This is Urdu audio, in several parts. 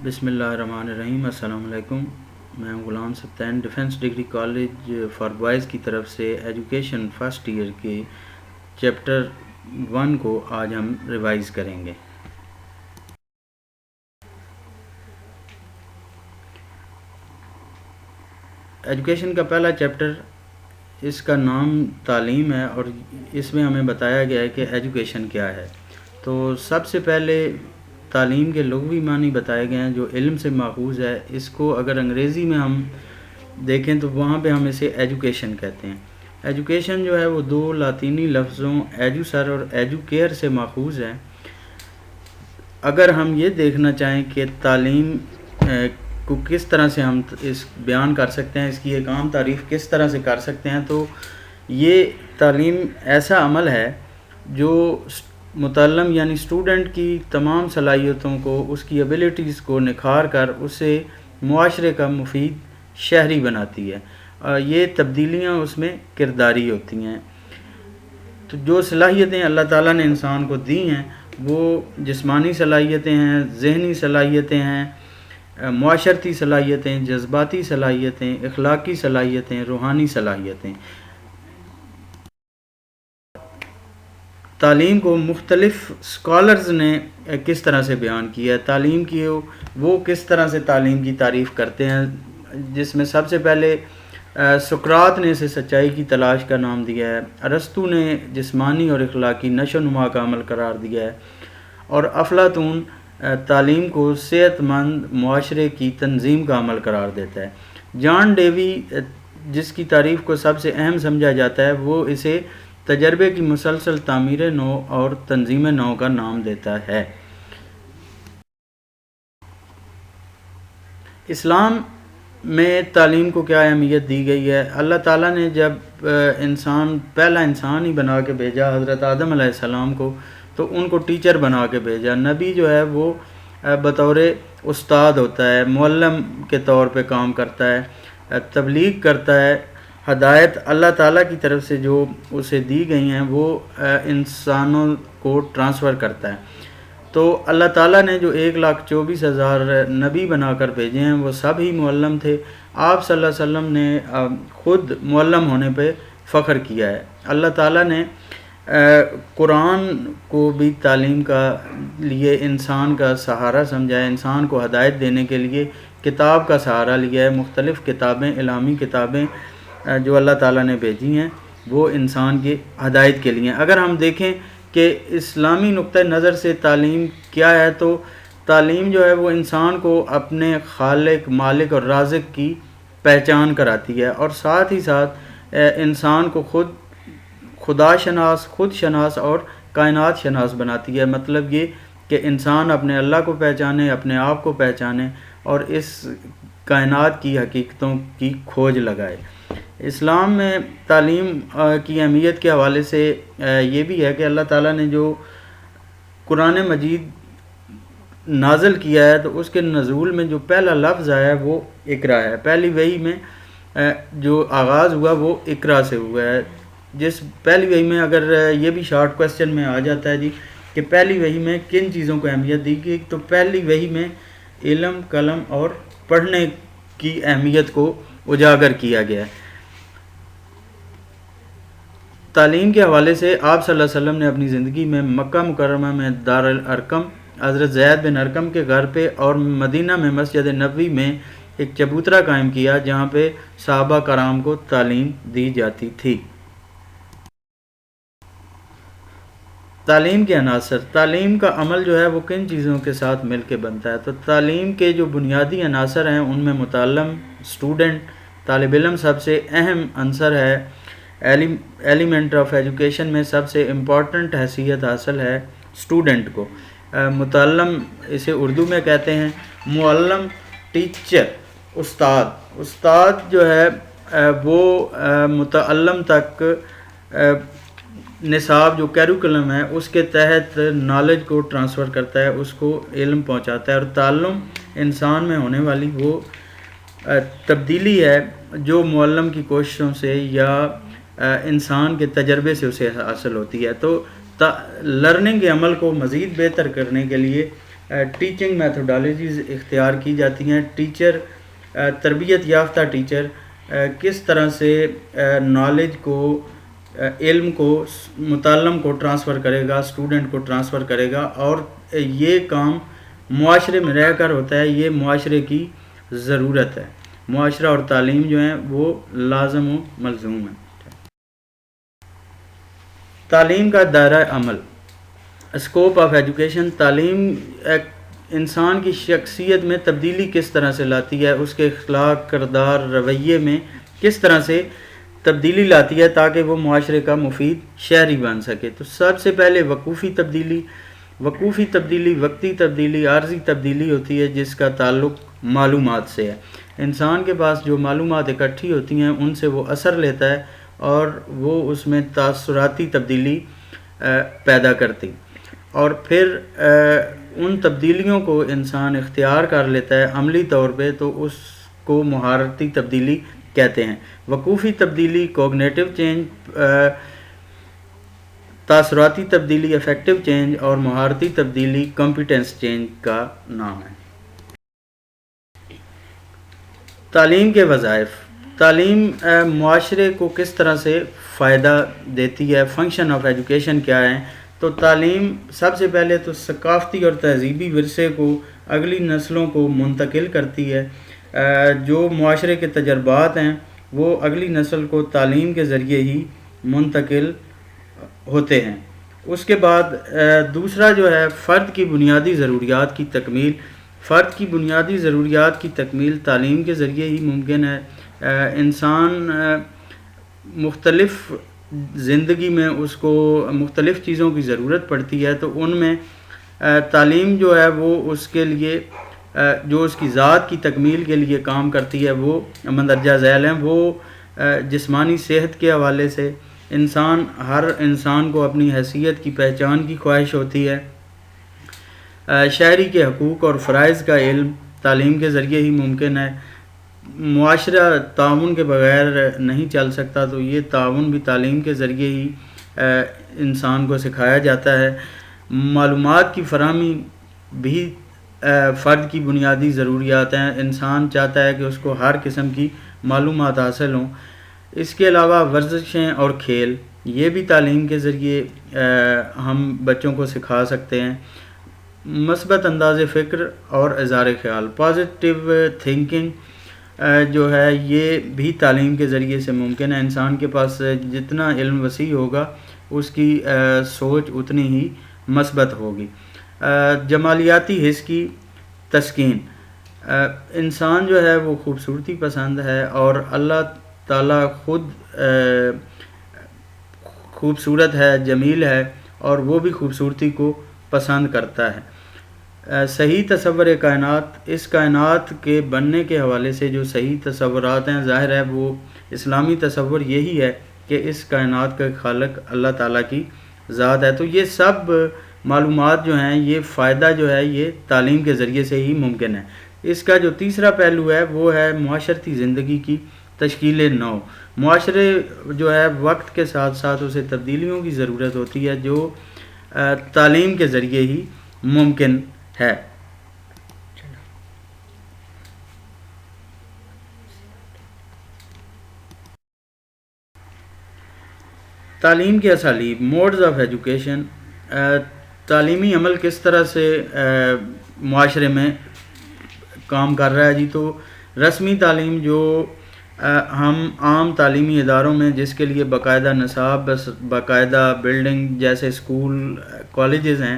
بسم اللہ الرحمن الرحیم۔ السلام علیکم۔ میں Ghulam Sibtain defence degree college for boys کی طرف سے ایجوکیشن فرسٹ ایئر کے چیپٹر 1 کو آج ہم ریوائز کریں گے۔ ایجوکیشن کا پہلا چیپٹر، اس کا نام تعلیم ہے، اور اس میں ہمیں بتایا گیا ہے کہ ایجوکیشن کیا ہے۔ تو سب سے پہلے تعلیم کے لغوی معنی بتائے گئے ہیں جو علم سے ماخوذ ہے۔ اس کو اگر انگریزی میں ہم دیکھیں تو وہاں پہ ہم اسے ایجوکیشن کہتے ہیں۔ ایجوکیشن جو ہے وہ دو لاطینی لفظوں ایجو سر اور ایجو کیئر سے ماخوذ ہے۔ اگر ہم یہ دیکھنا چاہیں کہ تعلیم کو کس طرح سے ہم اس بیان کر سکتے ہیں، اس کی ایک عام تعریف کس طرح سے کر سکتے ہیں، تو یہ تعلیم ایسا عمل ہے جو متعلم یعنی اسٹوڈنٹ کی تمام صلاحیتوں کو، اس کی ایبلٹیز کو نکھار کر اسے معاشرے کا مفید شہری بناتی ہے۔ یہ تبدیلیاں اس میں کرداری ہوتی ہیں۔ تو جو صلاحیتیں اللہ تعالیٰ نے انسان کو دی ہیں وہ جسمانی صلاحیتیں ہیں، ذہنی صلاحیتیں ہیں، معاشرتی صلاحیتیں، جذباتی صلاحیتیں، اخلاقی صلاحیتیں، روحانی صلاحیتیں۔ تعلیم کو مختلف اسکالرز نے کس طرح سے بیان کیا ہے، تعلیم کی وہ کس طرح سے تعلیم کی تعریف کرتے ہیں، جس میں سب سے پہلے سقراط نے اسے سچائی کی تلاش کا نام دیا ہے، ارسطو نے جسمانی اور اخلاقی نشو و نما کا عمل قرار دیا ہے، اور افلاطون تعلیم کو صحت مند معاشرے کی تنظیم کا عمل قرار دیتا ہے۔ جان ڈیوی جس کی تعریف کو سب سے اہم سمجھا جاتا ہے، وہ اسے تجربے کی مسلسل تعمیر نو اور تنظیم نو کا نام دیتا ہے۔ اسلام میں تعلیم کو کیا اہمیت دی گئی ہے؟ اللہ تعالیٰ نے جب پہلا انسان ہی بنا کے بھیجا حضرت آدم علیہ السلام کو، تو ان کو ٹیچر بنا کے بھیجا۔ نبی جو ہے وہ بطور استاد ہوتا ہے، معلم کے طور پہ کام کرتا ہے، تبلیغ کرتا ہے، ہدایت اللہ تعالیٰ کی طرف سے جو اسے دی گئی ہیں وہ انسانوں کو ٹرانسفر کرتا ہے۔ تو اللہ تعالیٰ نے جو 1,24,000 نبی بنا کر بھیجے ہیں وہ سب ہی معلم تھے۔ آپ صلی اللہ علیہ وسلم نے خود معلم ہونے پہ فخر کیا ہے۔ اللہ تعالیٰ نے قرآن کو بھی تعلیم کا لیے انسان کا سہارا سمجھا ہے، انسان کو ہدایت دینے کے لیے کتاب کا سہارا لیا ہے۔ مختلف کتابیں، الہامی کتابیں جو اللہ تعالیٰ نے بھیجی ہیں وہ انسان کی ہدایت کے لیے ہیں۔ اگر ہم دیکھیں کہ اسلامی نقطہ نظر سے تعلیم کیا ہے، تو تعلیم جو ہے وہ انسان کو اپنے خالق، مالک اور رازق کی پہچان کراتی ہے، اور ساتھ ہی ساتھ انسان کو خدا شناس، خود شناس اور کائنات شناس بناتی ہے۔ مطلب یہ کہ انسان اپنے اللہ کو پہچانے، اپنے آپ کو پہچانے اور اس کائنات کی حقیقتوں کی کھوج لگائے۔ اسلام میں تعلیم کی اہمیت کے حوالے سے یہ بھی ہے کہ اللہ تعالیٰ نے جو قرآن مجید نازل کیا ہے تو اس کے نزول میں جو پہلا لفظ آیا ہے وہ اقرا ہے۔ پہلی وحی میں جو آغاز ہوا وہ اقرا سے ہوا ہے۔ جس پہلی وحی میں اگر یہ بھی شارٹ کویسچن میں آ جاتا ہے جی کہ پہلی وحی میں کن چیزوں کو اہمیت دی گئی، تو پہلی وحی میں علم، قلم اور پڑھنے کی اہمیت کو اجاگر کیا گیا ہے۔ تعلیم کے حوالے سے آپ صلی اللہ علیہ وسلم نے اپنی زندگی میں مکہ مکرمہ میں دار الارقم حضرت زید بن ارقم کے گھر پہ اور مدینہ میں مسجد نبوی میں ایک چبوترا قائم کیا جہاں پہ صحابہ کرام کو تعلیم دی جاتی تھی۔ تعلیم کے عناصر، تعلیم کا عمل جو ہے وہ کن چیزوں کے ساتھ مل کے بنتا ہے؟ تو تعلیم کے جو بنیادی عناصر ہیں ان میں متعلم، اسٹوڈنٹ، طالب علم سب سے اہم عنصر ہے۔ ایلیمنٹ آف ایجوکیشن میں سب سے امپورٹنٹ حیثیت حاصل ہے اسٹوڈنٹ کو۔ متعلم اسے اردو میں کہتے ہیں، معلم ٹیچر، استاد جو ہے وہ متعلم تک نصاب جو کیریکولم ہے اس کے تحت نالج کو ٹرانسفر کرتا ہے، اس کو علم پہنچاتا ہے، اور تعلم انسان میں ہونے والی وہ تبدیلی ہے جو معلم کی کوششوں سے یا انسان کے تجربے سے اسے حاصل ہوتی ہے۔ تو لرننگ کے عمل کو مزید بہتر کرنے کے لیے ٹیچنگ میتھڈالوجیز اختیار کی جاتی ہیں. ٹیچر تربیت یافتہ ٹیچر کس طرح سے نالج کو علم کو متعلم کو ٹرانسفر کرے گا, اسٹوڈنٹ کو ٹرانسفر کرے گا, اور یہ کام معاشرے میں رہ کر ہوتا ہے. یہ معاشرے کی ضرورت ہے. معاشرہ اور تعلیم جو ہیں وہ لازم و ملزوم ہیں. تعلیم کا دائرہ عمل, اسکوپ آف ایجوکیشن. تعلیم انسان کی شخصیت میں تبدیلی کس طرح سے لاتی ہے, اس کے اخلاق, کردار, رویے میں کس طرح سے تبدیلی لاتی ہے تاکہ وہ معاشرے کا مفید شہری بن سکے. تو سب سے پہلے وقوفی تبدیلی. وقوفی تبدیلی وقتی تبدیلی, عارضی تبدیلی ہوتی ہے جس کا تعلق معلومات سے ہے. انسان کے پاس جو معلومات اکٹھی ہوتی ہیں ان سے وہ اثر لیتا ہے اور وہ اس میں تاثراتی تبدیلی پیدا کرتی, اور پھر ان تبدیلیوں کو انسان اختیار کر لیتا ہے عملی طور پہ, تو اس کو مہارتی تبدیلی کہتے ہیں. وقوفی تبدیلی کوگنیٹو چینج, تاثراتی تبدیلی افیکٹو چینج, اور مہارتی تبدیلی کمپیٹنس چینج کا نام ہے. تعلیم کے وظائف. تعلیم معاشرے کو کس طرح سے فائدہ دیتی ہے, فنکشن آف ایجوکیشن کیا ہے. تو تعلیم سب سے پہلے تو ثقافتی اور تہذیبی ورثے کو اگلی نسلوں کو منتقل کرتی ہے. جو معاشرے کے تجربات ہیں وہ اگلی نسل کو تعلیم کے ذریعے ہی منتقل ہوتے ہیں. اس کے بعد دوسرا جو ہے فرد کی بنیادی ضروریات کی تکمیل. فرد کی بنیادی ضروریات کی تکمیل تعلیم کے ذریعے ہی ممکن ہے. انسان مختلف زندگی میں اس کو مختلف چیزوں کی ضرورت پڑتی ہے, تو ان میں تعلیم جو ہے وہ اس کے لیے جو اس کی ذات کی تکمیل کے لیے کام کرتی ہے وہ مندرجہ ذیل ہیں. وہ جسمانی صحت کے حوالے سے ہر انسان کو اپنی حیثیت کی پہچان کی خواہش ہوتی ہے. شہری کے حقوق اور فرائض کا علم تعلیم کے ذریعے ہی ممکن ہے. معاشرہ تعاون کے بغیر نہیں چل سکتا, تو یہ تعاون بھی تعلیم کے ذریعے ہی انسان کو سکھایا جاتا ہے. معلومات کی فراہمی بھی فرد کی بنیادی ضروریات ہیں. انسان چاہتا ہے کہ اس کو ہر قسم کی معلومات حاصل ہوں. اس کے علاوہ ورزشیں اور کھیل, یہ بھی تعلیم کے ذریعے ہم بچوں کو سکھا سکتے ہیں. مثبت انداز فکر اور اظہار خیال, پازیٹیو تھنکنگ جو ہے یہ بھی تعلیم کے ذریعے سے ممکن ہے. انسان کے پاس جتنا علم وسیع ہوگا اس کی سوچ اتنی ہی مثبت ہوگی. جمالیاتی حس کی تسکین, انسان جو ہے وہ خوبصورتی پسند ہے اور اللہ تعالیٰ خود خوبصورت ہے, جمیل ہے, اور وہ بھی خوبصورتی کو پسند کرتا ہے. صحیح تصور کائنات, اس کائنات کے بننے کے حوالے سے جو صحیح تصورات ہیں, ظاہر ہے وہ اسلامی تصور یہی ہے کہ اس کائنات کا خالق اللہ تعالیٰ کی ذات ہے. تو یہ سب معلومات جو ہیں, یہ فائدہ جو ہے یہ تعلیم کے ذریعے سے ہی ممکن ہے. اس کا جو تیسرا پہلو ہے وہ ہے معاشرتی زندگی کی تشکیل نو. معاشرے جو ہے وقت کے ساتھ ساتھ اسے تبدیلیوں کی ضرورت ہوتی ہے جو تعلیم کے ذریعے ہی ممکن ہے. تعلیم کے اسالیب, موڈز آف ایجوکیشن. تعلیمی عمل کس طرح سے معاشرے میں کام کر رہا ہے جی. تو رسمی تعلیم جو ہم عام تعلیمی اداروں میں جس کے لیے باقاعدہ نصاب, باقاعدہ بلڈنگ جیسے اسکول کالجز ہیں,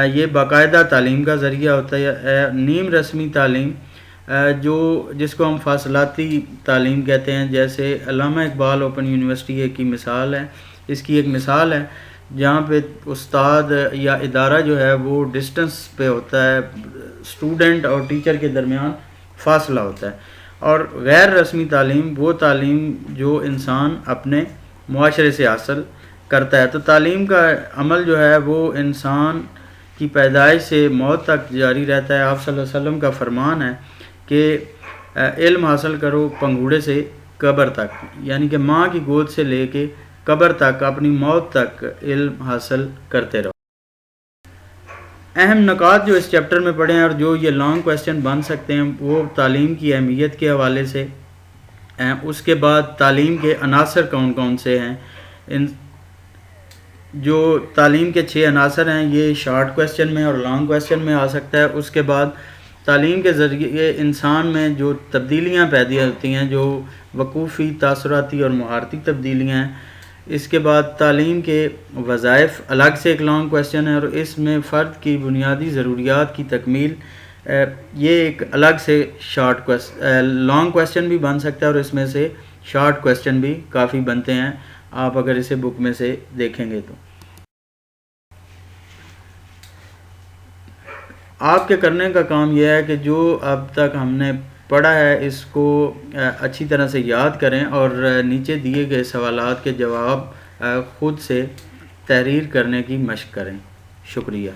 یہ باقاعدہ تعلیم کا ذریعہ ہوتا ہے. نیم رسمی تعلیم جس کو ہم فاصلاتی تعلیم کہتے ہیں, جیسے علامہ اقبال اوپن یونیورسٹی کی مثال ہے, اس کی ایک مثال ہے جہاں پہ استاد یا ادارہ جو ہے وہ ڈسٹنس پہ ہوتا ہے, اسٹوڈنٹ اور ٹیچر کے درمیان فاصلہ ہوتا ہے. اور غیر رسمی تعلیم وہ تعلیم جو انسان اپنے معاشرے سے حاصل کرتا ہے. تو تعلیم کا عمل جو ہے وہ انسان کی پیدائش سے موت تک جاری رہتا ہے. آپ صلی اللہ علیہ وسلم کا فرمان ہے کہ علم حاصل کرو پنگھوڑے سے قبر تک, یعنی کہ ماں کی گود سے لے کے قبر تک, اپنی موت تک علم حاصل کرتے رہو. اہم نکات جو اس چیپٹر میں پڑھے ہیں اور جو یہ لانگ کویسچن بن سکتے ہیں وہ تعلیم کی اہمیت کے حوالے سے، اس کے بعد تعلیم کے عناصر کون کون سے ہیں، ان جو تعلیم کے 6 عناصر ہیں یہ شارٹ کویسچن میں اور لانگ کویسچن میں آ سکتا ہے۔ اس کے بعد تعلیم کے ذریعے انسان میں جو تبدیلیاں پیدا ہوتی ہیں، جو وقوفی، تاثراتی اور مہارتی تبدیلیاں ہیں۔ اس کے بعد تعلیم کے وظائف الگ سے ایک لانگ کویسچن ہے، اور اس میں فرد کی بنیادی ضروریات کی تکمیل، یہ ایک الگ سے لانگ کویسچن بھی بن سکتا ہے، اور اس میں سے شارٹ کویسچن بھی کافی بنتے ہیں آپ اگر اسے بک میں سے دیکھیں گے تو۔ آپ کے کرنے کا کام یہ ہے کہ جو اب تک ہم نے پڑھا ہے اس کو اچھی طرح سے یاد کریں، اور نیچے دیے گئے سوالات کے جواب خود سے تحریر کرنے کی مشق کریں۔ شکریہ۔